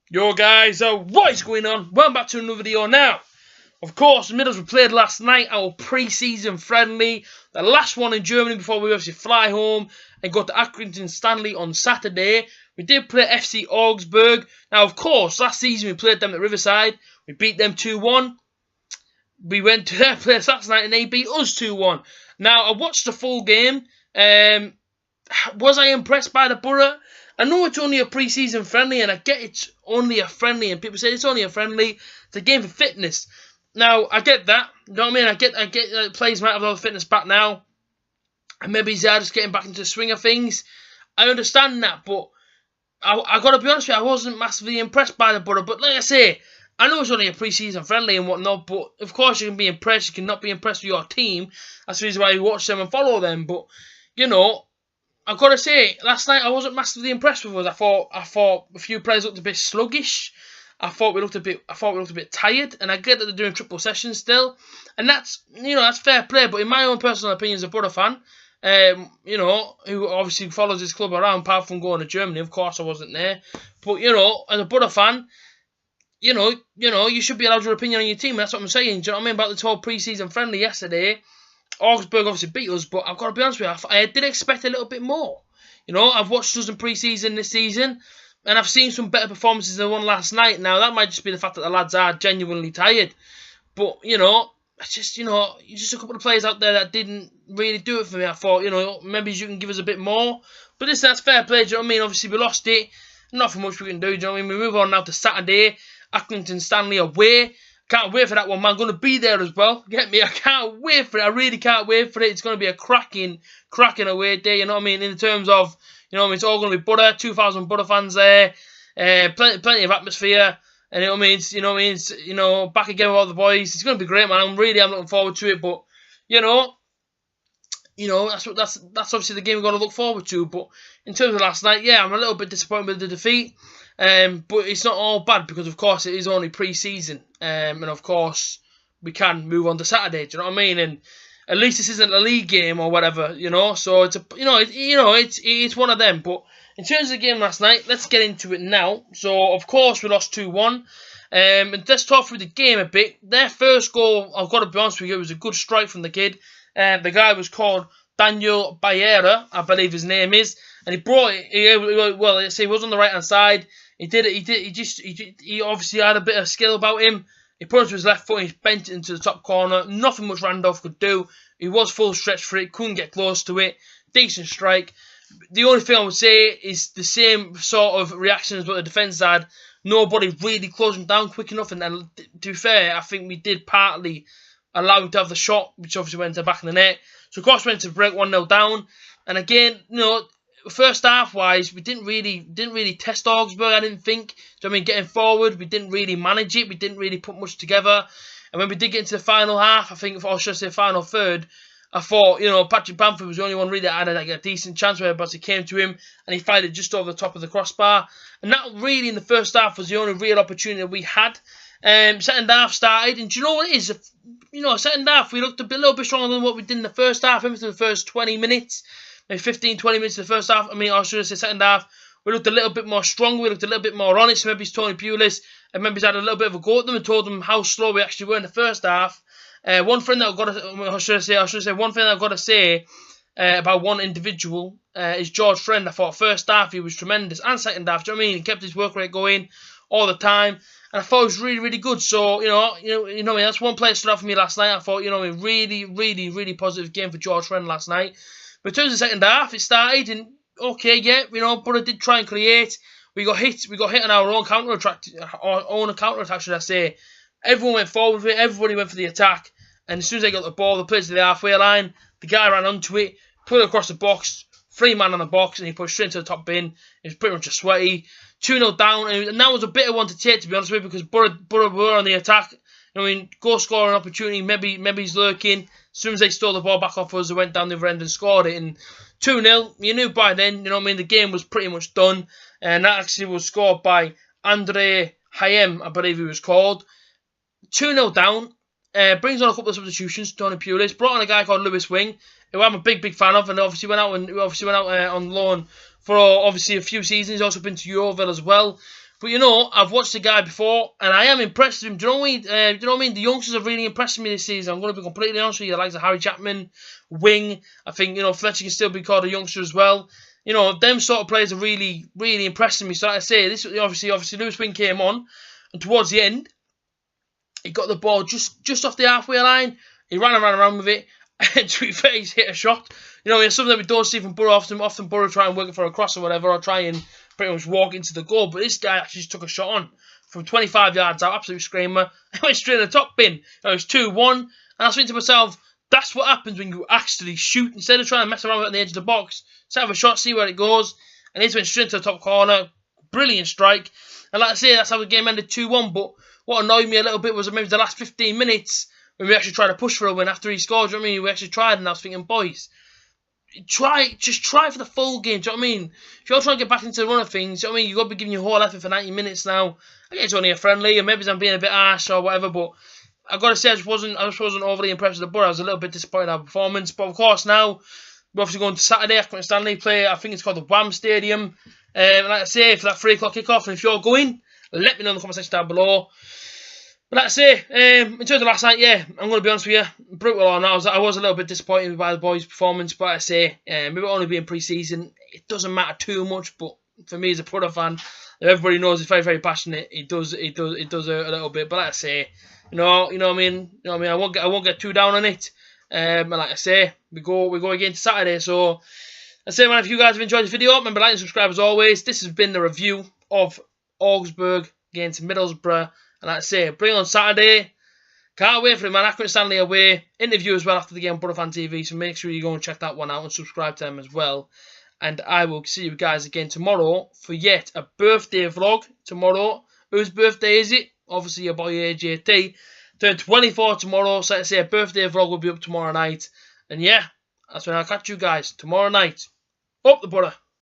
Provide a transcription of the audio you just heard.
Yo guys, what is going on? Welcome back to another video now. Of course, Middlesbrough played last night, our pre-season friendly. The last one in Germany before we obviously fly home and go to Accrington Stanley on Saturday. We did play FC Augsburg. Now, of course, last season we played them at Riverside. We beat them 2-1. We went to their place last night and they beat us 2-1. Now, I watched the full game. Was I impressed by the Borough? I know it's only a pre-season friendly, and I get it's only a friendly, and people say it's only a friendly. It's a game for fitness. Now, I get that. You know what I mean? I get that players might have all the fitness back now, and maybe they're just getting back into the swing of things. I understand that, but I got to be honest with you, I wasn't massively impressed by the Borough. But like I say, I know it's only a pre-season friendly and whatnot, but of course you can be impressed. You can not be impressed with your team. That's the reason why you watch them and follow them. But, you know, I've got to say, last night I wasn't massively impressed with us. I thought a few players looked a bit sluggish. I thought we looked a bit tired, and I get that they're doing triple sessions still, and that's that's fair play. But in my own personal opinion, as a Borough fan, who obviously follows his club around, apart from going to Germany, of course I wasn't there. But as a Borough fan, you should be allowed your opinion on your team. That's what I'm saying. Do you know what I mean about the whole pre-season friendly yesterday? Augsburg obviously beat us, but I've got to be honest with you, I did expect a little bit more. I've watched us in pre-season this season, and I've seen some better performances than the one last night. Now, that might just be the fact that the lads are genuinely tired. But, it's just, just a couple of players out there that didn't really do it for me. I thought, maybe you can give us a bit more. But listen, that's fair play, do you know what I mean? Obviously, we lost it. Nothing much we can do, do you know what I mean? We move on now to Saturday, Accrington Stanley away. Can't wait for that one, man. I'm going to be there as well. Get me? I can't wait for it. I really can't wait for it. It's going to be a cracking away day, you know what I mean? In terms of, it's all going to be Borough, 2,000 Borough fans there, plenty of atmosphere, and it's back again with all the boys. It's going to be great, man. I'm looking forward to it, but, that's obviously the game we've got to look forward to. But in terms of last night, yeah, I'm a little bit disappointed with the defeat. But it's not all bad because, of course, it is only pre-season. And, of course, we can move on to Saturday. Do you know what I mean? And at least this isn't a league game or whatever, So it's it's one of them. But in terms of the game last night, let's get into it now. So, of course, we lost 2-1. And let's talk through the game a bit. Their first goal, I've got to be honest with you, it was a good strike from the kid. The guy was called Daniel Bayera, I believe his name is. And he brought it, he was on the right-hand side. He obviously had a bit of skill about him. He put it to his left foot and he bent it into the top corner. Nothing much Randolph could do. He was full stretch for it, couldn't get close to it. Decent strike. The only thing I would say is the same sort of reaction as what the defence had. Nobody really closed him down quick enough. And then, to be fair, I think we did partly allow him to have the shot, which obviously went to the back of the net. So, of course, we went to break 1-0 down. And again, first half wise, we didn't really test Augsburg, I didn't think. So I mean, getting forward, we didn't really manage it. We didn't really put much together. And when we did get into the final half, I think, or should I say final third, I thought, Patrick Bamford was the only one really that had a decent chance where he came to him and he fired it just over the top of the crossbar. And that really in the first half was the only real opportunity that we had. Second half started, and do you know what it is? Second half we looked a little bit stronger than what we did in the first half. Maybe the first 20 minutes. Maybe 15, 20 minutes in the first half. I should have said second half. We looked a little bit more strong. We looked a little bit more honest. Maybe it's Tony Pulis. And maybe he's had a little bit of a go at them and told them how slow we actually were in the first half. One thing that I've got to say about one individual is George Friend. I thought first half he was tremendous, and second half, do you know what I mean? He kept his work rate going all the time, and I thought it was really, really good. So that's one player that stood out for me last night. I thought really, really, really positive game for George Friend last night. But in terms of the second half, it started, and okay, yeah, Borough did try and create. We got hit on our own counter-attack, should I say. Everyone went forward with it, everybody went for the attack, and as soon as they got the ball, they played to the halfway line, the guy ran onto it, put it across the box, 3 man on the box, and he put it straight into the top bin. It was pretty much a sweaty. 2-0 down, and that was a bitter one to take, to be honest with you, because Borough were on the attack. Goal scoring opportunity, maybe he's lurking. As soon as they stole the ball back off us, they went down the other end and scored it. And 2-0, you knew by then, the game was pretty much done. And that actually was scored by Andre Hayem, I believe he was called. 2-0 down, brings on a couple of substitutions. Tony Pulis brought on a guy called Lewis Wing, who I'm a big fan of, and obviously went out on loan for obviously a few seasons. He's also been to Yeovil as well. But you know, I've watched the guy before, and I am impressed with him. Do you know what I mean? The youngsters have really impressed me this season. I'm going to be completely honest with you. The likes of Harry Chapman, Wing. I think, you know, Fletcher can still be called a youngster as well. You know, them sort of players are really, really impressing me. So like I say, this obviously Lewis Wing came on, and towards the end, he got the ball just off the halfway line. He ran around with it, and to be fair, he's hit a shot. You know, it's something that we don't see from Borough often. Borough try and work it for a cross or whatever, or try and pretty much walk into the goal. But this guy actually just took a shot on from 25 yards out, absolute screamer. It went straight in the top bin. It was 2-1, and I was thinking to myself, that's what happens when you actually shoot. Instead of trying to mess around with it on the edge of the box, set up a shot, see where it goes. And it went straight into the top corner. Brilliant strike. And like I say, that's how the game ended 2-1. But what annoyed me a little bit was maybe the last 15 minutes when we actually tried to push for a win after he scored. Do you know what I mean? We actually tried, and I was thinking, boys, just try for the full game. Do you know what I mean? If you're trying to get back into the run of things, do you know what I mean? You've got to be giving your whole effort for 90 minutes now. I guess it's only a friendly, and maybe I'm being a bit harsh or whatever, but I've got to say I just wasn't overly impressed with the Borough. I was a little bit disappointed in our performance. But of course now, we're obviously going to Saturday, Accrington Stanley play. I think it's called the WAM Stadium. Like I say, for that 3 o'clock kickoff, and if you're going, let me know in the comment section down below. But like I say, in terms of last night, yeah, I'm going to be honest with you, brutal or not, I was a little bit disappointed by the boys' performance, but like I say, maybe only being pre-season, it doesn't matter too much, but for me as a Borough fan, everybody knows he's very, very passionate, it does hurt a little bit, but like I say, you know what I mean, I won't get too down on it, and like I say, we go again to Saturday, so I say, man, if you guys have enjoyed the video, remember like and subscribe as always. This has been the review of Augsburg against Middlesbrough. And like I say, bring on Saturday. Can't wait for it, man. Accrington Stanley away. Interview as well after the game on Borough Fan TV. So make sure you go and check that one out and subscribe to them as well. And I will see you guys again tomorrow for yet a birthday vlog. Tomorrow. Whose birthday is it? Obviously your boy A.J.T. Turned 24 tomorrow. So like I say, a birthday vlog will be up tomorrow night. And yeah, that's when I'll catch you guys tomorrow night. Up the Borough.